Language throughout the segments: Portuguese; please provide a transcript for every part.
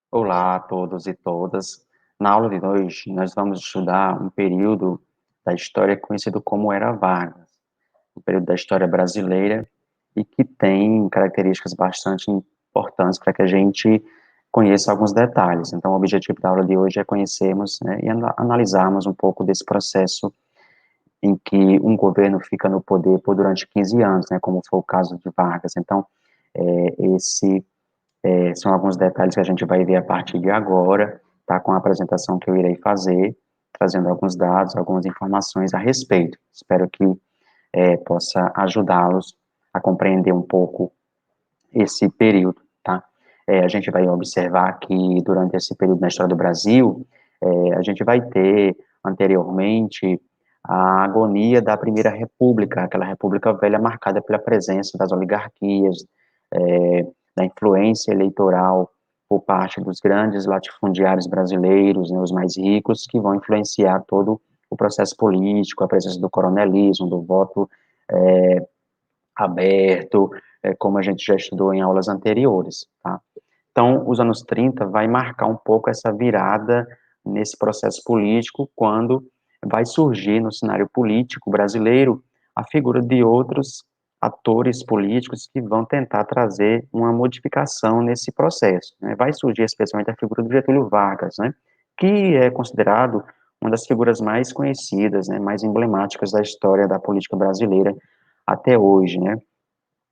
Olá a todos e todas. Na aula de hoje, nós vamos estudar um período da história conhecido como Era Vargas, um período da história brasileira e que tem características bastante importantes para que a gente conheça alguns detalhes. Então, o objetivo da aula de hoje é conhecermos, né, e analisarmos um pouco desse processo em que um governo fica no poder por durante 15 anos, né, como foi o caso de Vargas. Então, esse são alguns detalhes que a gente vai ver a partir de agora, tá? Com a apresentação que eu irei fazer, trazendo alguns dados, algumas informações a respeito. Espero que possa ajudá-los a compreender um pouco esse período, tá? A gente vai observar que durante esse período na história do Brasil, a gente vai ter anteriormente a agonia da Primeira República, aquela República velha marcada pela presença das oligarquias, da influência eleitoral por parte dos grandes latifundiários brasileiros, né, os mais ricos, que vão influenciar todo o processo político, a presença do coronelismo, do voto é, aberto, como a gente já estudou em aulas anteriores, tá? Então, os anos 30 vai marcar um pouco essa virada nesse processo político, quando vai surgir no cenário político brasileiro a figura de outros atores políticos que vão tentar trazer uma modificação nesse processo, né? Vai surgir especialmente a figura do Getúlio Vargas, né? Que é considerado uma das figuras mais conhecidas, né, mais emblemáticas da história da política brasileira até hoje, né?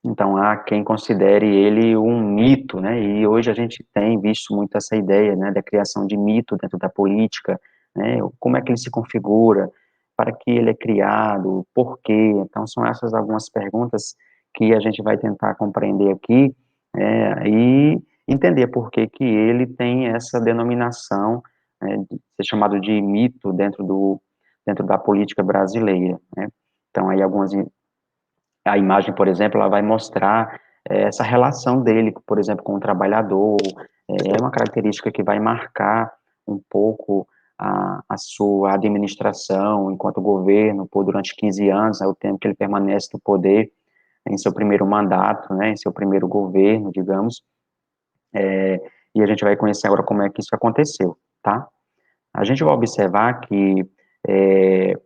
Então, há quem considere ele um mito, né? E hoje a gente tem visto muito essa ideia, né, da criação de mito dentro da política, né? Como é que ele se configura, para que ele é criado, por quê? Então, são essas algumas perguntas que a gente vai tentar compreender aqui, e entender por que que ele tem essa denominação, né, de ser chamado de mito dentro da política brasileira, né? Então, aí algumas a imagem, por exemplo, ela vai mostrar essa relação dele, por exemplo, com o trabalhador, é uma característica que vai marcar um pouco a sua administração enquanto governo por durante 15 anos, é o tempo que ele permanece no poder em seu primeiro mandato, né, em seu primeiro governo, digamos, e a gente vai conhecer agora como é que isso aconteceu, tá? A gente vai observar que é,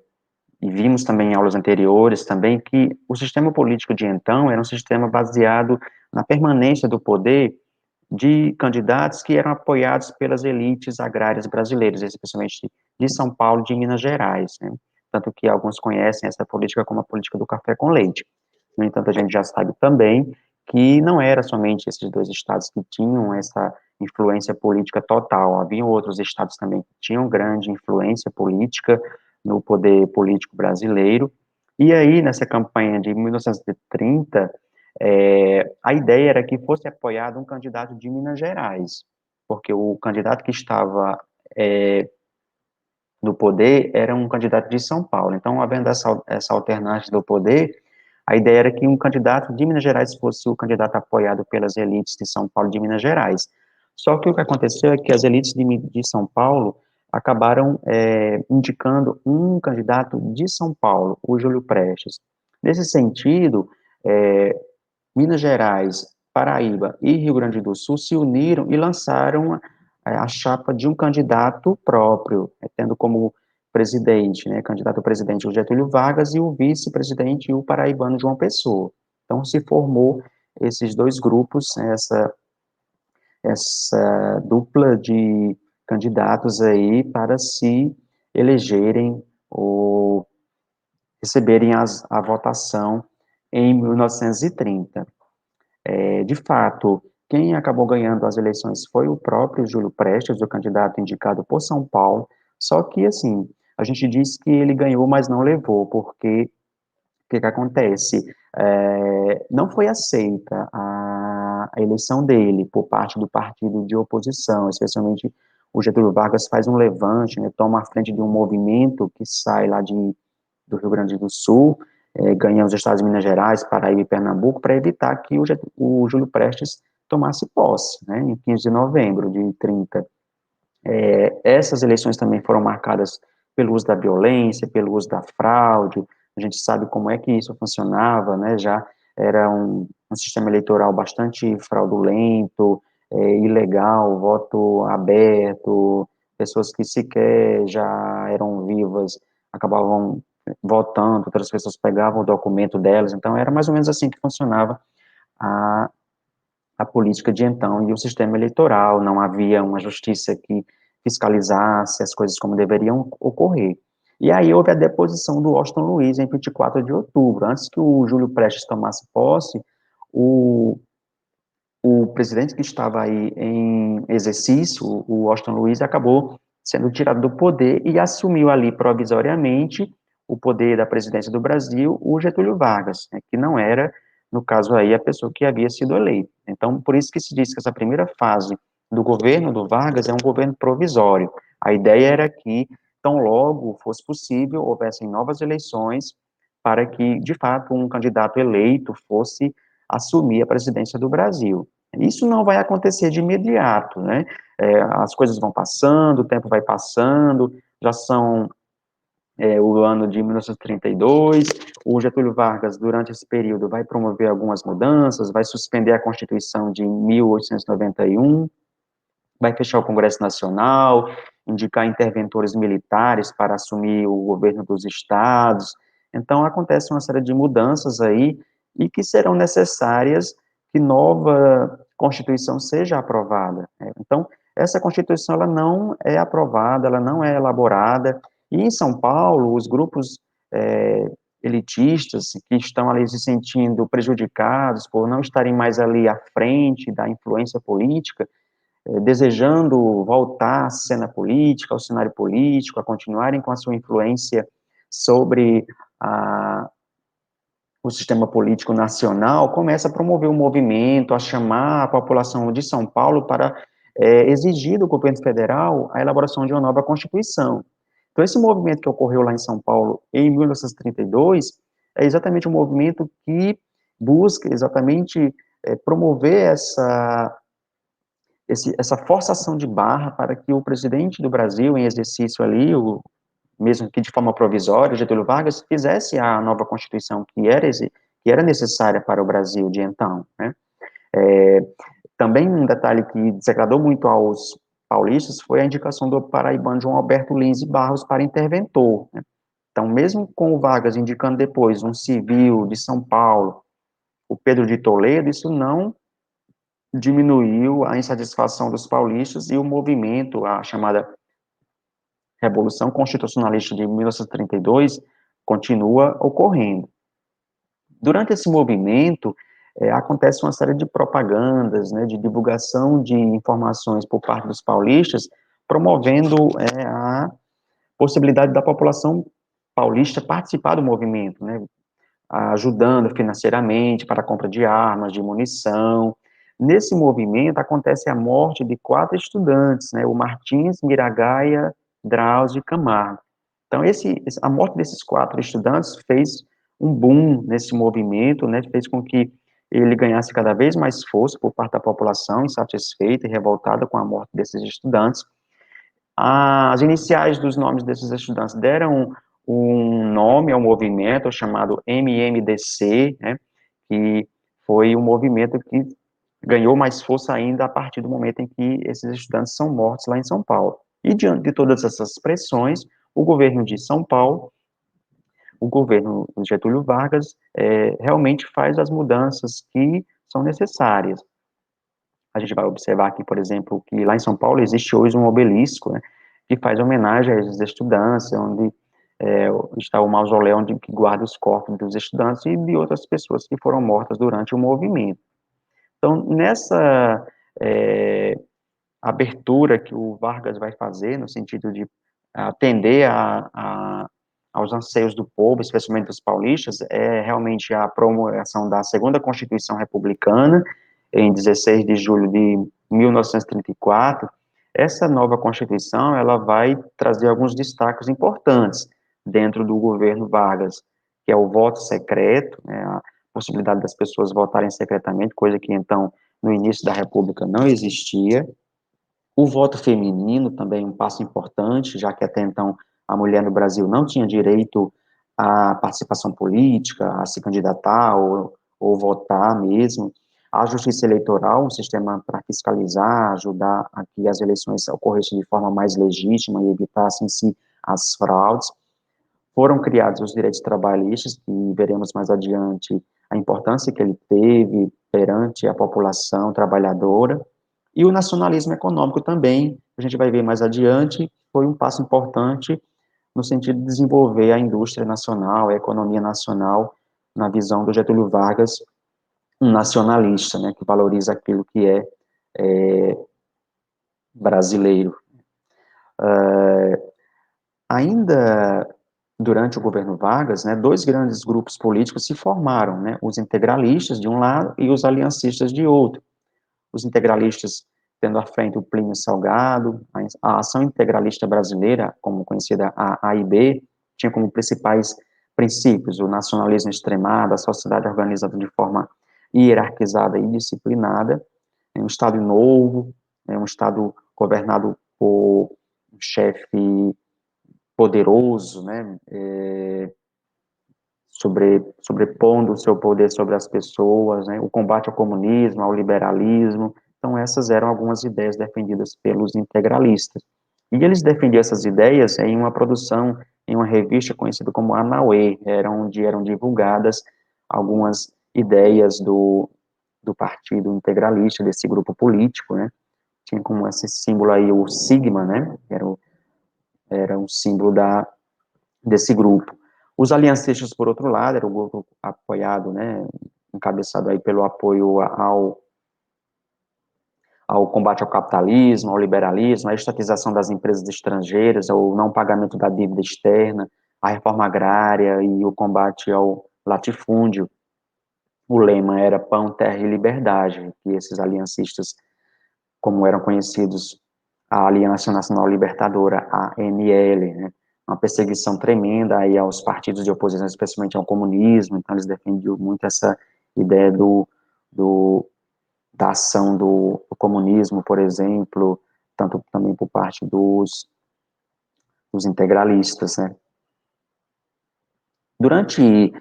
e vimos também em aulas anteriores também que o sistema político de então era um sistema baseado na permanência do poder de candidatos que eram apoiados pelas elites agrárias brasileiras, especialmente de São Paulo e de Minas Gerais, né? Tanto que alguns conhecem essa política como a política do café com leite. No entanto, a gente já sabe também que não era somente esses dois estados que tinham essa influência política total, havia outros estados também que tinham grande influência política no poder político brasileiro, e aí, nessa campanha de 1930, a ideia era que fosse apoiado um candidato de Minas Gerais, porque o candidato que estava no poder era um candidato de São Paulo. Então, havendo essa alternância do poder, a ideia era que um candidato de Minas Gerais fosse o candidato apoiado pelas elites de São Paulo e de Minas Gerais. Só que o que aconteceu é que as elites de São Paulo acabaram indicando um candidato de São Paulo, o Júlio Prestes. Nesse sentido, é, Minas Gerais, Paraíba e Rio Grande do Sul se uniram e lançaram a chapa de um candidato próprio, tendo como presidente, né, candidato a presidente o Getúlio Vargas e o vice-presidente o paraibano João Pessoa. Então se formou esses dois grupos, essa dupla de candidatos aí para se elegerem ou receberem a votação em 1930. De fato, quem acabou ganhando as eleições foi o próprio Júlio Prestes, o candidato indicado por São Paulo, só que, assim, a gente diz que ele ganhou, mas não levou, porque o que que acontece? Não foi aceita a eleição dele por parte do partido de oposição, especialmente o Getúlio Vargas faz um levante, né, toma a frente de um movimento que sai lá do Rio Grande do Sul, ganha os estados de Minas Gerais, Paraíba e Pernambuco, para evitar que o Júlio Prestes tomasse posse, né, em 15 de novembro de 30. Essas eleições também foram marcadas pelo uso da violência, pelo uso da fraude, a gente sabe como é que isso funcionava, né, já era um sistema eleitoral bastante fraudulento, ilegal, voto aberto, pessoas que sequer já eram vivas acabavam votando, outras pessoas pegavam o documento delas, então era mais ou menos assim que funcionava a, a política de então e o sistema eleitoral, não havia uma justiça que fiscalizasse as coisas como deveriam ocorrer. E aí houve a deposição do Washington Luiz em 24 de outubro, antes que o Júlio Prestes tomasse posse, o o presidente que estava aí em exercício, o Washington Luiz, acabou sendo tirado do poder e assumiu ali provisoriamente o poder da presidência do Brasil, o Getúlio Vargas, né, que não era, no caso aí, a pessoa que havia sido eleita. Então, por isso que se diz que essa primeira fase do governo do Vargas é um governo provisório. A ideia era que, tão logo fosse possível, houvessem novas eleições para que, de fato, um candidato eleito fosse assumir a presidência do Brasil. Isso não vai acontecer de imediato, né? As coisas vão passando, o tempo vai passando, já são o ano de 1932, o Getúlio Vargas, durante esse período, vai promover algumas mudanças, vai suspender a Constituição de 1891, vai fechar o Congresso Nacional, indicar interventores militares para assumir o governo dos estados. Então, acontece uma série de mudanças aí e que serão necessárias que nova Constituição seja aprovada. Então, essa Constituição ela não é aprovada, ela não é elaborada, e em São Paulo, os grupos elitistas que estão ali se sentindo prejudicados por não estarem mais ali à frente da influência política, desejando voltar à cena política, ao cenário político, a continuarem com a sua influência sobre o sistema político nacional, começa a promover um movimento, a chamar a população de São Paulo para exigir do governo federal a elaboração de uma nova Constituição. Então, esse movimento que ocorreu lá em São Paulo em 1932 é exatamente um movimento que busca exatamente promover essa forçação de barra para que o presidente do Brasil, em exercício ali, mesmo que de forma provisória, Getúlio Vargas, fizesse a nova Constituição que era necessária para o Brasil de então, né? Também um detalhe que desagradou muito aos paulistas foi a indicação do paraibano João Alberto Lins e Barros para interventor, né? Então, mesmo com o Vargas indicando depois um civil de São Paulo, o Pedro de Toledo, isso não diminuiu a insatisfação dos paulistas e o movimento, a chamada Revolução Constitucionalista de 1932, continua ocorrendo. Durante esse movimento, acontece uma série de propagandas, né, de divulgação de informações por parte dos paulistas, promovendo a possibilidade da população paulista participar do movimento, né, ajudando financeiramente para a compra de armas, de munição. Nesse movimento, acontece a morte de 4 estudantes, né, o Martins, Miragaia, Drauzio e Camargo. Então, a morte desses 4 estudantes fez um boom nesse movimento, né, fez com que ele ganhasse cada vez mais força por parte da população, insatisfeita e revoltada com a morte desses estudantes. As iniciais dos nomes desses estudantes deram um nome ao movimento chamado MMDC, né, que foi um movimento que ganhou mais força ainda a partir do momento em que esses estudantes são mortos lá em São Paulo. E diante de todas essas pressões, o governo de São Paulo, o governo Getúlio Vargas, realmente faz as mudanças que são necessárias. A gente vai observar aqui, por exemplo, que lá em São Paulo existe hoje um obelisco, né, que faz homenagem a esses estudantes, onde está o mausoléu onde que guarda os corpos dos estudantes e de outras pessoas que foram mortas durante o movimento. Então, nessa abertura que o Vargas vai fazer, no sentido de atender aos anseios do povo, especialmente dos paulistas, é realmente a promulgação da segunda Constituição Republicana, em 16 de julho de 1934. Essa nova Constituição, ela vai trazer alguns destaques importantes dentro do governo Vargas, que é o voto secreto, né, a possibilidade das pessoas votarem secretamente, coisa que então no início da República não existia. O voto feminino também é um passo importante, já que até então a mulher no Brasil não tinha direito à participação política, a se candidatar ou votar mesmo. A justiça eleitoral, um sistema para fiscalizar, ajudar a que as eleições ocorressem de forma mais legítima e evitassem, sim, as fraudes. Foram criados os direitos trabalhistas, que veremos mais adiante a importância que ele teve perante a população trabalhadora, e o nacionalismo econômico também, a gente vai ver mais adiante, foi um passo importante no sentido de desenvolver a indústria nacional, a economia nacional, na visão do Getúlio Vargas, um nacionalista, né, que valoriza aquilo que é brasileiro. Ainda durante o governo Vargas, né, dois grandes grupos políticos se formaram, né, os integralistas de um lado e os aliancistas de outro. Os integralistas tendo à frente o Plínio Salgado, a Ação Integralista Brasileira, como conhecida a AIB, tinha como principais princípios o nacionalismo extremado, a sociedade organizada de forma hierarquizada e disciplinada, um Estado novo, um Estado governado por um chefe poderoso, né, sobrepondo o seu poder sobre as pessoas, né, o combate ao comunismo, ao liberalismo. Então, essas eram algumas ideias defendidas pelos integralistas. E eles defendiam essas ideias em uma produção, em uma revista conhecida como Anauê, onde eram divulgadas algumas ideias do Partido Integralista, desse grupo político, né, tinha como esse símbolo aí o sigma, né, era um símbolo desse grupo. Os aliancistas, por outro lado, era o grupo apoiado, né, encabeçado aí pelo apoio ao combate ao capitalismo, ao liberalismo, à estatização das empresas estrangeiras, ao não pagamento da dívida externa, à reforma agrária e o combate ao latifúndio. O lema era pão, terra e liberdade, que esses aliancistas, como eram conhecidos, a Aliança Nacional Libertadora, a ANL, né, uma perseguição tremenda aí aos partidos de oposição, especialmente ao comunismo, então eles defendiam muito essa ideia do, da ação do comunismo, por exemplo, tanto também por parte dos integralistas, né. Durante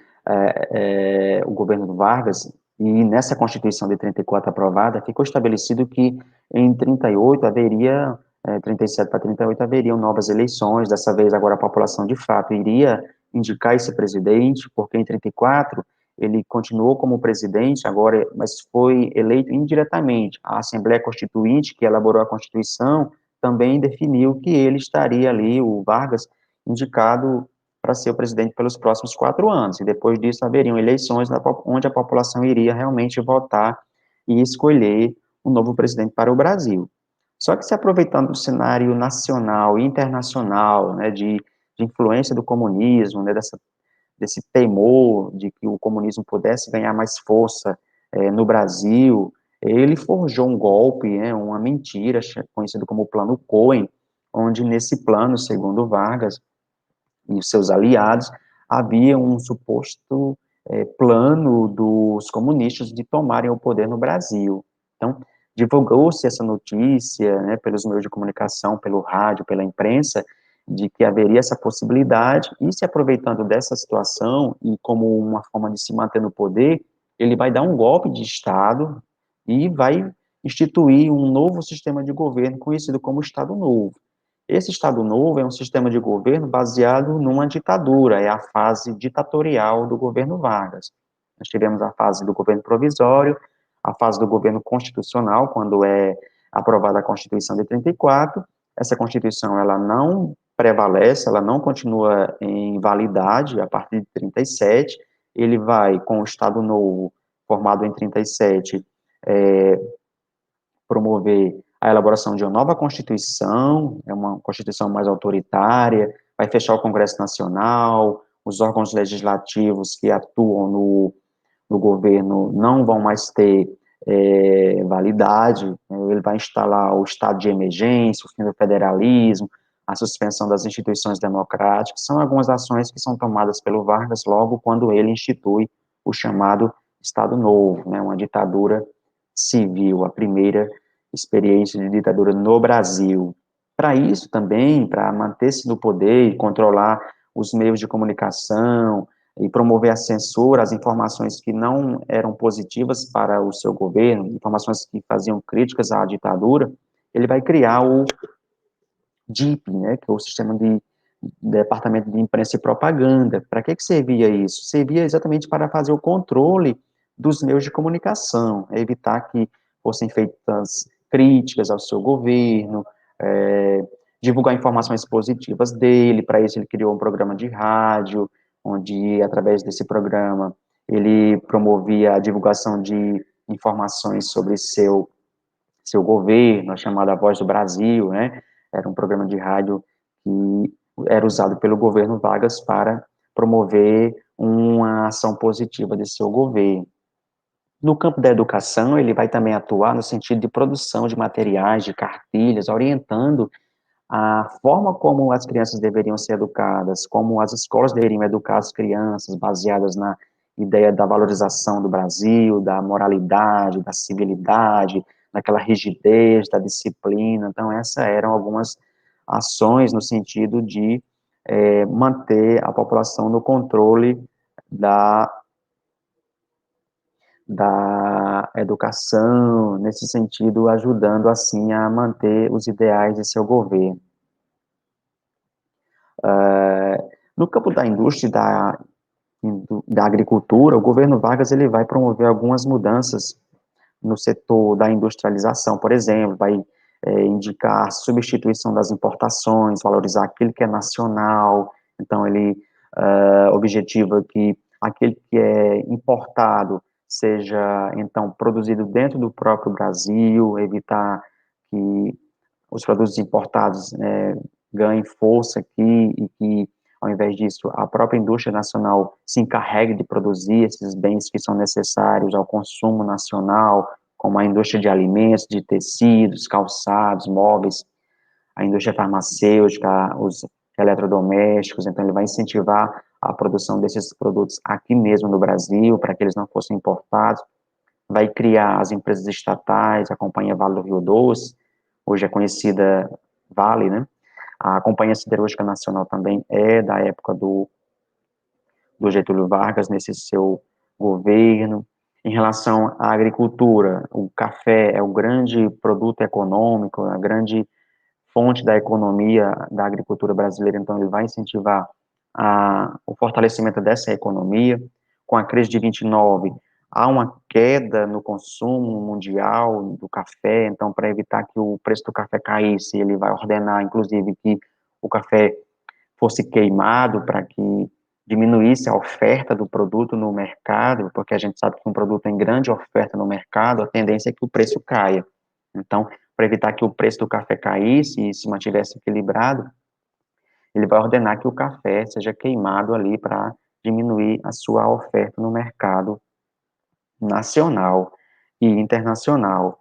o governo do Vargas, e nessa Constituição de 34 aprovada, ficou estabelecido que em 38 haveria, 37 para 38 haveriam novas eleições, dessa vez agora a população de fato iria indicar esse presidente, porque em 34 ele continuou como presidente, agora, mas foi eleito indiretamente. A Assembleia Constituinte, que elaborou a Constituição, também definiu que ele estaria ali, o Vargas, indicado para ser o presidente pelos próximos 4 anos, e depois disso haveriam eleições onde a população iria realmente votar e escolher um novo presidente para o Brasil. Só que se aproveitando do cenário nacional e internacional, né, de influência do comunismo, né, desse temor de que o comunismo pudesse ganhar mais força no Brasil, ele forjou um golpe, né, uma mentira, conhecido como Plano Cohen, onde nesse plano, segundo Vargas, e os seus aliados, havia um suposto plano dos comunistas de tomarem o poder no Brasil. Então, divulgou-se essa notícia, né, pelos meios de comunicação, pelo rádio, pela imprensa, de que haveria essa possibilidade, e se aproveitando dessa situação, e como uma forma de se manter no poder, ele vai dar um golpe de Estado e vai instituir um novo sistema de governo conhecido como Estado Novo. Esse Estado Novo é um sistema de governo baseado numa ditadura, é a fase ditatorial do governo Vargas. Nós tivemos a fase do governo provisório, a fase do governo constitucional, quando é aprovada a Constituição de 34. Essa Constituição, ela não prevalece, ela não continua em validade a partir de 37. Ele vai, com o Estado Novo, formado em 37, promover a elaboração de uma nova Constituição, é uma Constituição mais autoritária, vai fechar o Congresso Nacional, os órgãos legislativos que atuam no governo não vão mais ter validade, né? Ele vai instalar o estado de emergência, o fim do federalismo, a suspensão das instituições democráticas, são algumas ações que são tomadas pelo Vargas logo quando ele institui o chamado Estado Novo, né, uma ditadura civil, a primeira experiência de ditadura no Brasil. Para isso também, para manter-se no poder e controlar os meios de comunicação, e promover a censura, as informações que não eram positivas para o seu governo, informações que faziam críticas à ditadura, ele vai criar o DIP, né, que é o Sistema de Departamento de Imprensa e Propaganda. Para que servia isso? Servia exatamente para fazer o controle dos meios de comunicação, evitar que fossem feitas críticas ao seu governo, divulgar informações positivas dele. Para isso ele criou um programa de rádio, onde, através desse programa, ele promovia a divulgação de informações sobre seu governo, a chamada Voz do Brasil, né? Era um programa de rádio que era usado pelo governo Vargas para promover uma ação positiva de seu governo. No campo da educação, ele vai também atuar no sentido de produção de materiais, de cartilhas, orientando a forma como as crianças deveriam ser educadas, como as escolas deveriam educar as crianças, baseadas na ideia da valorização do Brasil, da moralidade, da civilidade, naquela rigidez, da disciplina. Então, essas eram algumas ações no sentido de manter a população no controle da, da educação, nesse sentido, ajudando, assim, a manter os ideais de seu governo. No campo da indústria e da agricultura, o governo Vargas ele vai promover algumas mudanças no setor da industrialização, por exemplo, vai indicar substituição das importações, valorizar aquilo que é nacional. Então ele objetiva que aquele que é importado seja então produzido dentro do próprio Brasil, evitar que os produtos importados ganhem força aqui e que, ao invés disso, a própria indústria nacional se encarregue de produzir esses bens que são necessários ao consumo nacional, como a indústria de alimentos, de tecidos, calçados, móveis, a indústria farmacêutica, os eletrodomésticos. Então, ele vai incentivar a produção desses produtos aqui mesmo no Brasil, para que eles não fossem importados. Vai criar as empresas estatais, a Companhia Vale do Rio Doce, hoje é conhecida Vale, né? A Companhia Siderúrgica Nacional também é da época do Getúlio Vargas, nesse seu governo. Em relação à agricultura, o café é o grande produto econômico, a grande fonte da economia da agricultura brasileira, então ele vai incentivar o fortalecimento dessa economia. Com a crise de 29, há uma queda no consumo mundial do café, então para evitar que o preço do café caísse, ele vai ordenar, inclusive, que o café fosse queimado para que diminuísse a oferta do produto no mercado, porque a gente sabe que um produto em grande oferta no mercado, a tendência é que o preço caia. Então, para evitar que o preço do café caísse e se mantivesse equilibrado, ele vai ordenar que o café seja queimado ali para diminuir a sua oferta no mercado nacional e internacional.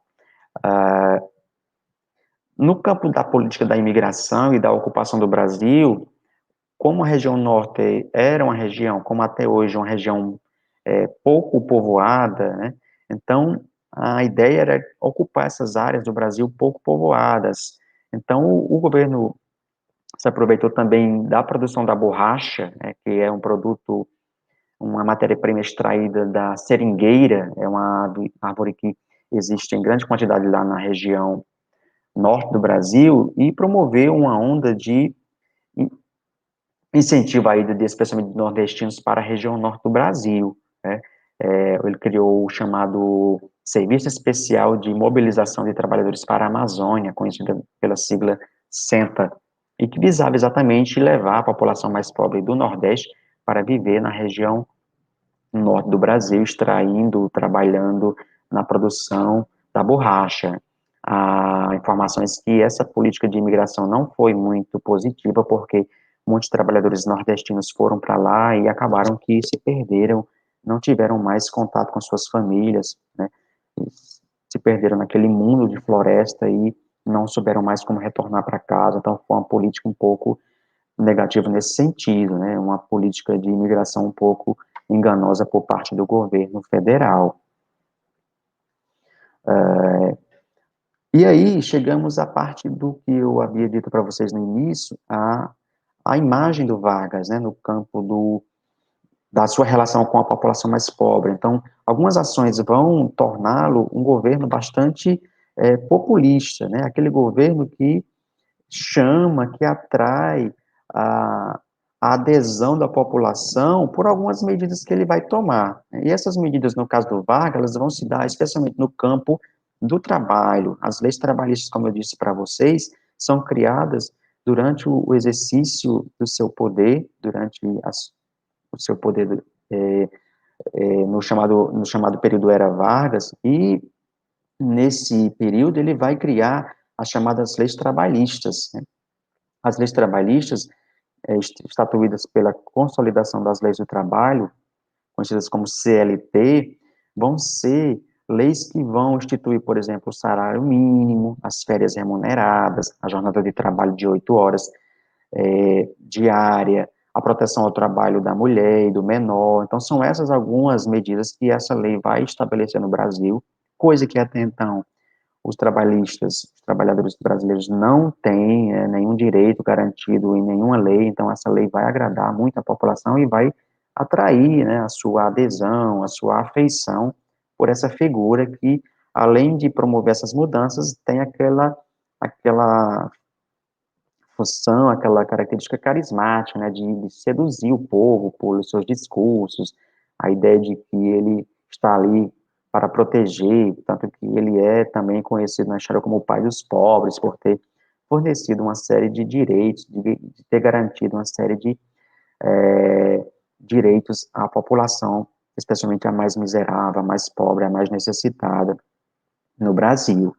No campo da política da imigração e da ocupação do Brasil, como a região norte era uma região, como até hoje, uma região pouco povoada, né? Então, a ideia era ocupar essas áreas do Brasil pouco povoadas. Então, o governo se aproveitou também da produção da borracha, né, que é um produto, uma matéria-prima extraída da seringueira, é uma árvore que existe em grande quantidade lá na região norte do Brasil, e promoveu uma onda de incentivo a ida, especialmente de nordestinos, para a região norte do Brasil, né? Ele criou o chamado Serviço Especial de Mobilização de Trabalhadores para a Amazônia, conhecido pela sigla SENTA, e que visava exatamente levar a população mais pobre do Nordeste para viver na região norte do Brasil, extraindo, trabalhando na produção da borracha. Há informações que essa política de imigração não foi muito positiva, porque muitos trabalhadores nordestinos foram para lá e acabaram que se perderam, não tiveram mais contato com suas famílias, né? Se perderam naquele mundo de floresta e não souberam mais como retornar para casa. Então, foi uma política um pouco negativa nesse sentido, né? Uma política de imigração um pouco enganosa por parte do governo federal. E aí chegamos à parte do que eu havia dito para vocês no início, a imagem do Vargas, né, no campo da sua relação com a população mais pobre. Então, algumas ações vão torná-lo um governo bastante populista, né? Aquele governo que chama, que atrai a, a adesão da população por algumas medidas que ele vai tomar. E essas medidas, no caso do Vargas, elas vão se dar especialmente no campo do trabalho. As leis trabalhistas, como eu disse para vocês, são criadas durante o exercício do seu poder, durante o seu poder no chamado período Era Vargas, e nesse período ele vai criar as chamadas leis trabalhistas, né? As leis trabalhistas, estatuídas pela Consolidação das Leis do Trabalho, conhecidas como CLT, vão ser leis que vão instituir, por exemplo, o salário mínimo, as férias remuneradas, a jornada de trabalho de 8 horas diária, a proteção ao trabalho da mulher e do menor. Então, são essas algumas medidas que essa lei vai estabelecer no Brasil, coisa que até então os trabalhadores brasileiros não têm nenhum direito garantido em nenhuma lei, então essa lei vai agradar muito a população e vai atrair, né, a sua adesão, a sua afeição por essa figura que, além de promover essas mudanças, tem aquela função, aquela característica carismática, né, de seduzir o povo por seus discursos, a ideia de que ele está ali para proteger, tanto que ele é também conhecido na história como o pai dos pobres, por ter fornecido uma série de direitos, de ter garantido uma série de direitos à população, especialmente a mais miserável, a mais pobre, a mais necessitada no Brasil.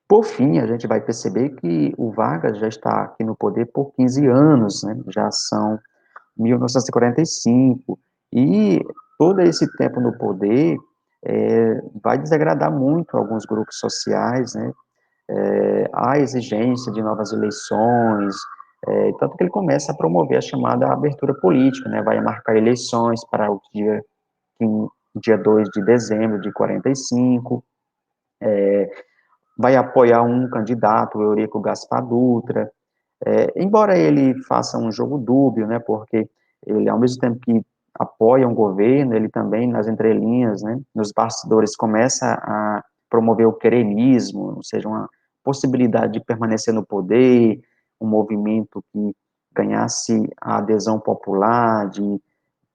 Por fim, a gente vai perceber que o Vargas já está aqui no poder por 15 anos, né? Já são 1945, e todo esse tempo no poder vai desagradar muito alguns grupos sociais, né? Há exigência de novas eleições, tanto que ele começa a promover a chamada abertura política, né? Vai marcar eleições para o dia 2 de dezembro de 45, vai apoiar um candidato, o Eurico Gaspar Dutra, embora ele faça um jogo dúbio, né, porque ele, ao mesmo tempo que apoia um governo, ele também, nas entrelinhas, né, nos bastidores, começa a promover o queremismo, ou seja, uma possibilidade de permanecer no poder, um movimento que ganhasse a adesão popular, de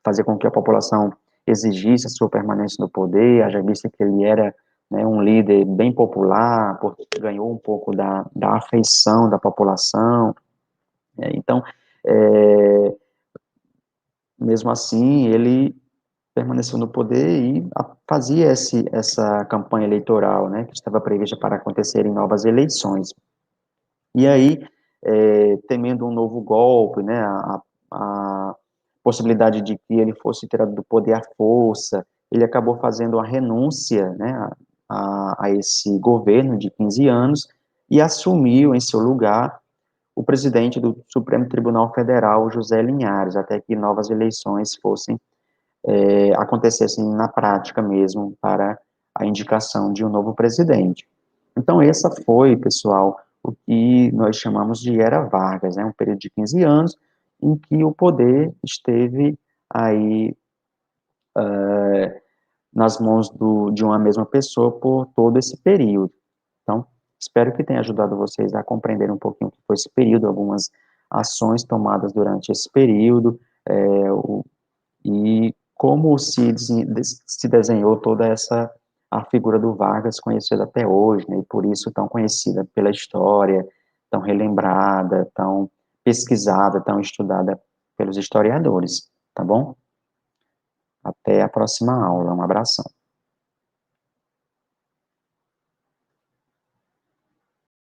fazer com que a população exigisse a sua permanência no poder, haja vista que ele era, né, um líder bem popular, porque ganhou um pouco da afeição da população. Então, é, mesmo assim, ele permaneceu no poder e fazia essa campanha eleitoral, né, que estava prevista para acontecer em novas eleições. E aí, temendo um novo golpe, né, a possibilidade de que ele fosse tirado do poder à força, ele acabou fazendo a renúncia, né, a esse governo de 15 anos e assumiu em seu lugar o presidente do Supremo Tribunal Federal, José Linhares, até que novas eleições acontecessem na prática mesmo para a indicação de um novo presidente. Então, essa foi, pessoal, o que nós chamamos de Era Vargas, né, um período de 15 anos em que o poder esteve aí nas mãos de uma mesma pessoa por todo esse período. Então, espero que tenha ajudado vocês a compreender um pouquinho o que foi esse período, algumas ações tomadas durante esse período, e como se desenhou toda a figura do Vargas conhecida até hoje, né, e por isso tão conhecida pela história, tão relembrada, tão pesquisada, tão estudada pelos historiadores, tá bom? Até a próxima aula, um abração.